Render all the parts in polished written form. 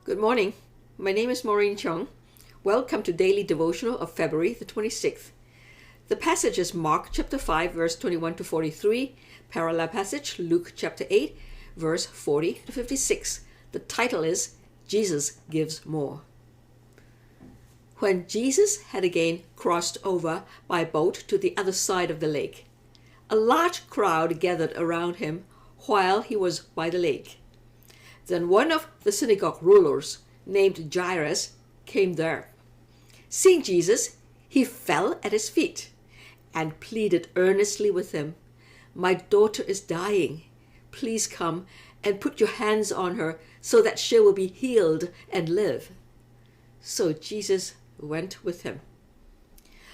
Good morning. My name is Maureen Chung. Welcome to Daily Devotional of February the 26th. The passage is Mark chapter 5, verse 21 to 43. Parallel passage, Luke chapter 8, verse 40 to 56. The title is Jesus Gives More. When Jesus had again crossed over by boat to the other side of the lake, a large crowd gathered around him while he was by the lake. Then one of the synagogue rulers, named Jairus, came there. Seeing Jesus, he fell at his feet and pleaded earnestly with him, "My daughter is dying. Please come and put your hands on her so that she will be healed and live." So Jesus went with him.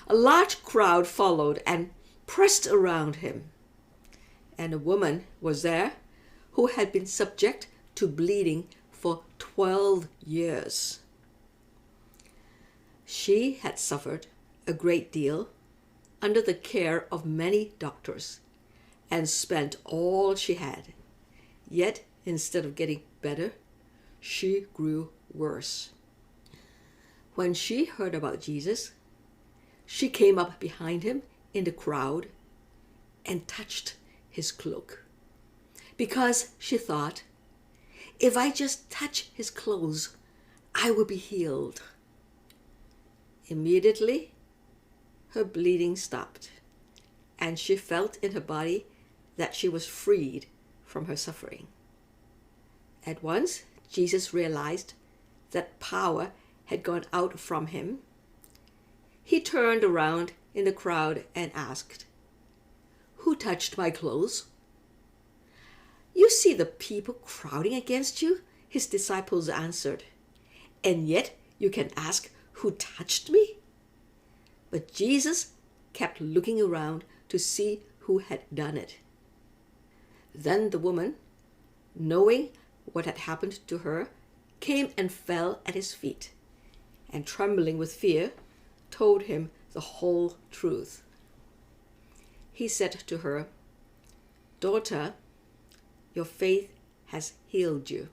A large crowd followed and pressed around him. And a woman was there who had been subject to bleeding for 12 years. She had suffered a great deal under the care of many doctors and spent all she had. Yet, instead of getting better, she grew worse. When she heard about Jesus, she came up behind him in the crowd and touched his cloak, because she thought, "If I just touch his clothes, I will be healed." Immediately, her bleeding stopped, and she felt in her body that she was freed from her suffering. At once, Jesus realized that power had gone out from him. He turned around in the crowd and asked, "Who touched my clothes?" "You see the people crowding against you," his disciples answered, "and yet you can ask, 'Who touched me?'" But Jesus kept looking around to see who had done it. Then the woman, knowing what had happened to her, came and fell at his feet, and trembling with fear, told him the whole truth. He said to her, "Daughter, your faith has healed you.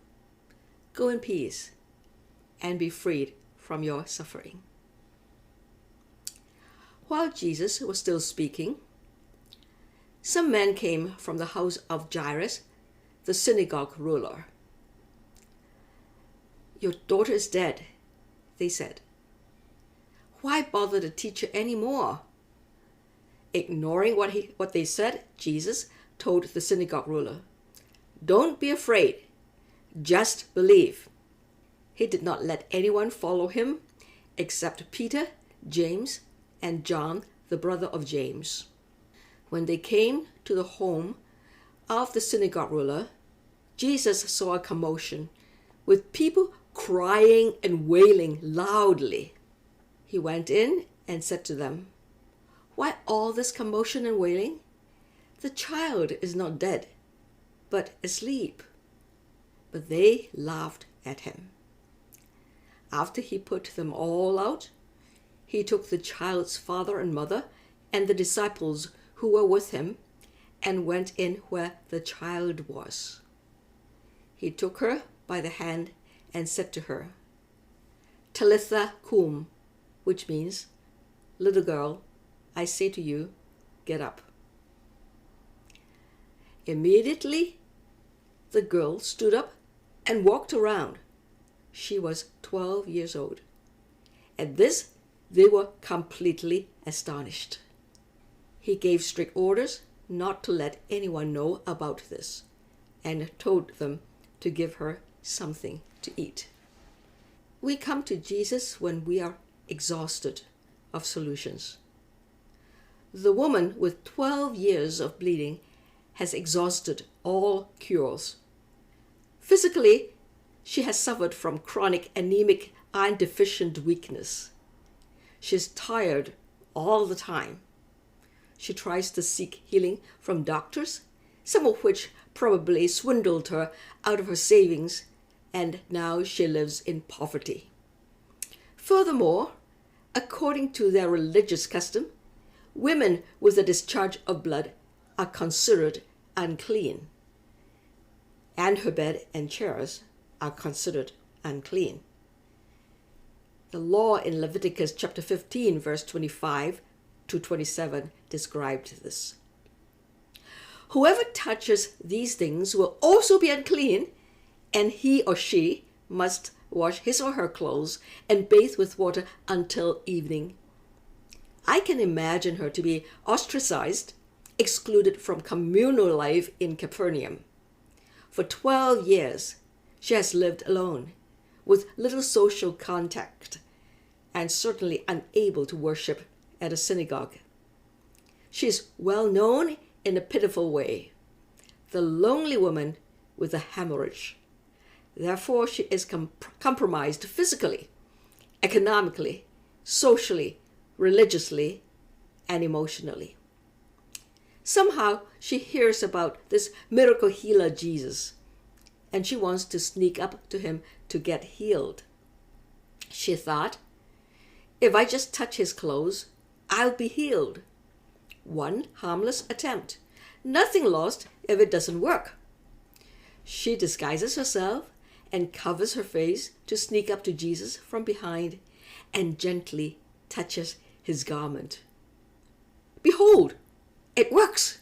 Go in peace and be freed from your suffering." While Jesus was still speaking, some men came from the house of Jairus, the synagogue ruler. "Your daughter is dead," they said. "Why bother the teacher anymore?" Ignoring what they said, Jesus told the synagogue ruler, "Don't be afraid, just believe." He did not let anyone follow him except Peter, James, and John, the brother of James. When they came to the home of the synagogue ruler, Jesus saw a commotion with people crying and wailing loudly. He went in and said to them, "Why all this commotion and wailing? The child is not dead, but asleep." But they laughed at him. After he put them all out, he took the child's father and mother and the disciples who were with him and went in where the child was. He took her by the hand and said to her, "Talitha cum," which means, "Little girl, I say to you, get up." Immediately, the girl stood up and walked around. She was 12 years old. At this, they were completely astonished. He gave strict orders not to let anyone know about this and told them to give her something to eat. We come to Jesus when we are exhausted of solutions. The woman with 12 years of bleeding has exhausted all cures. Physically, she has suffered from chronic anemic iron deficient weakness. She is tired all the time. She tries to seek healing from doctors, some of which probably swindled her out of her savings, and now she lives in poverty. Furthermore, according to their religious custom, women with a discharge of blood are considered unclean, and her bed and chairs are considered unclean. The law in Leviticus chapter 15, verse 25 to 27 described this. Whoever touches these things will also be unclean, and he or she must wash his or her clothes and bathe with water until evening. I can imagine her to be ostracized, excluded from communal life in Capernaum. For 12 years, she has lived alone, with little social contact, and certainly unable to worship at a synagogue. She is well known in a pitiful way, the lonely woman with a hemorrhage. Therefore, she is compromised physically, economically, socially, religiously, and emotionally. Somehow, she hears about this miracle healer Jesus, and she wants to sneak up to him to get healed. She thought, if I just touch his clothes, I'll be healed. One harmless attempt. Nothing lost if it doesn't work. She disguises herself and covers her face to sneak up to Jesus from behind and gently touches his garment. Behold, it works!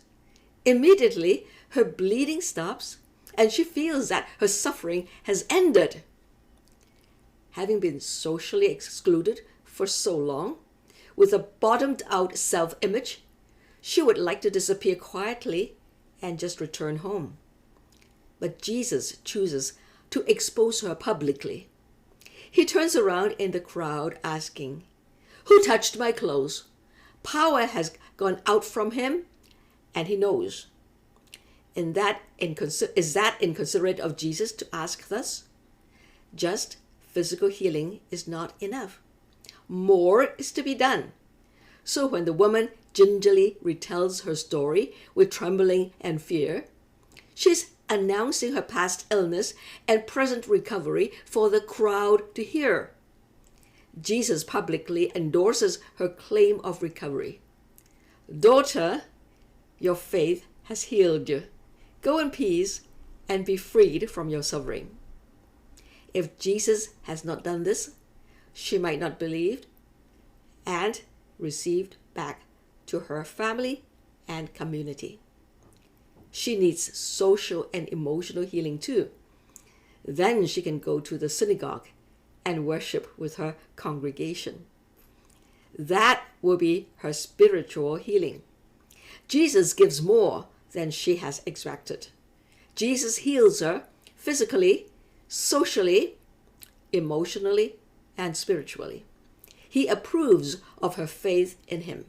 Immediately, her bleeding stops and she feels that her suffering has ended. Having been socially excluded for so long, with a bottomed-out self-image, she would like to disappear quietly and just return home. But Jesus chooses to expose her publicly. He turns around in the crowd asking, "Who touched my clothes?" Power has gone out from him, and he knows. Is that inconsiderate of Jesus to ask thus? Just physical healing is not enough. More is to be done. So when the woman gingerly retells her story with trembling and fear, she's announcing her past illness and present recovery for the crowd to hear. Jesus publicly endorses her claim of recovery. "Daughter, your faith has healed you. Go in peace and be freed from your suffering." If Jesus has not done this, she might not believe and received back to her family and community. She needs social and emotional healing too. Then she can go to the synagogue and worship with her congregation. That will be her spiritual healing. Jesus gives more than she has extracted. Jesus heals her physically, socially, emotionally, and spiritually. He approves of her faith in him.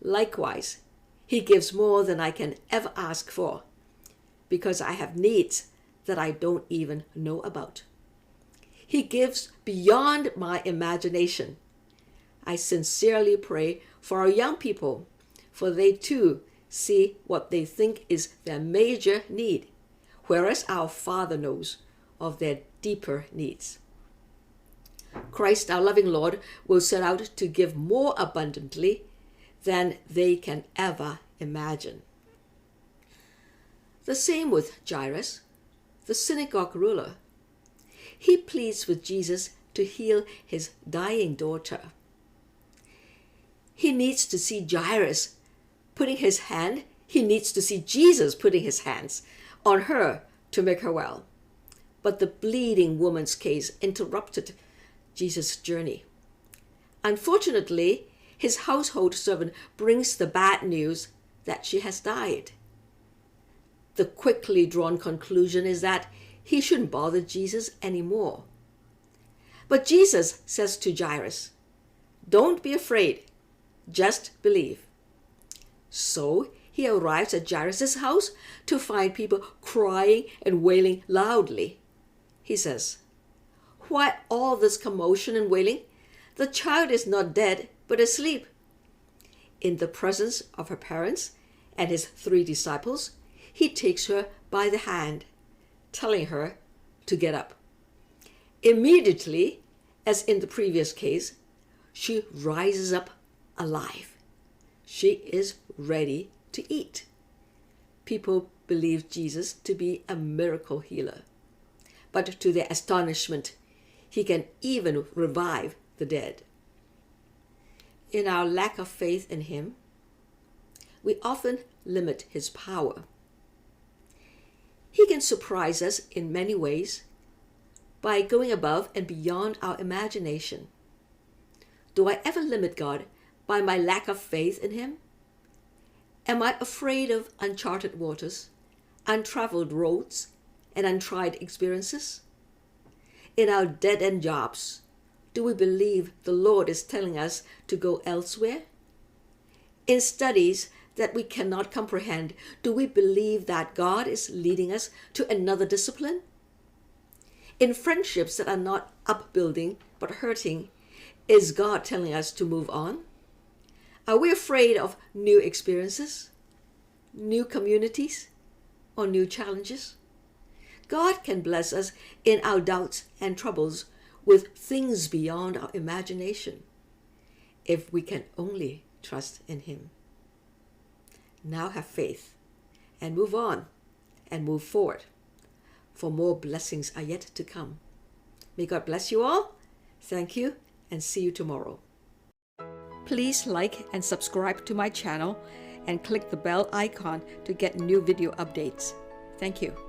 Likewise, he gives more than I can ever ask for, because I have needs that I don't even know about. He gives beyond my imagination. I sincerely pray for our young people, for they too see what they think is their major need, whereas our Father knows of their deeper needs. Christ, our loving Lord, will set out to give more abundantly than they can ever imagine. The same with Jairus, the synagogue ruler. He pleads with Jesus to heal his dying daughter. He needs to see Jesus putting his hands on her to make her well. But the bleeding woman's case interrupted Jesus' journey. Unfortunately, his household servant brings the bad news that she has died. The quickly drawn conclusion is that he shouldn't bother Jesus anymore. But Jesus says to Jairus, "Don't be afraid, just believe." So he arrives at Jairus' house to find people crying and wailing loudly. He says, "Why all this commotion and wailing? The child is not dead, but asleep." In the presence of her parents and his 3 disciples, he takes her by the hand, telling her to get up. Immediately, as in the previous case, she rises up alive. She is ready to eat. People believe Jesus to be a miracle healer. but to their astonishment, he can even revive the dead. In our lack of faith in him, we often limit his power. He can surprise us in many ways by going above and beyond our imagination. Do I ever limit God by my lack of faith in him? Am I afraid of uncharted waters, untraveled roads, and untried experiences? In our dead-end jobs, do we believe the Lord is telling us to go elsewhere? In studies that we cannot comprehend, do we believe that God is leading us to another discipline? In friendships that are not upbuilding but hurting, is God telling us to move on? Are we afraid of new experiences, new communities, or new challenges? God can bless us in our doubts and troubles with things beyond our imagination, if we can only trust in him. Now have faith and move on and move forward, for more blessings are yet to come. May God bless you all. Thank you, and see you tomorrow. Please like and subscribe to my channel and click the bell icon to get new video updates. Thank you.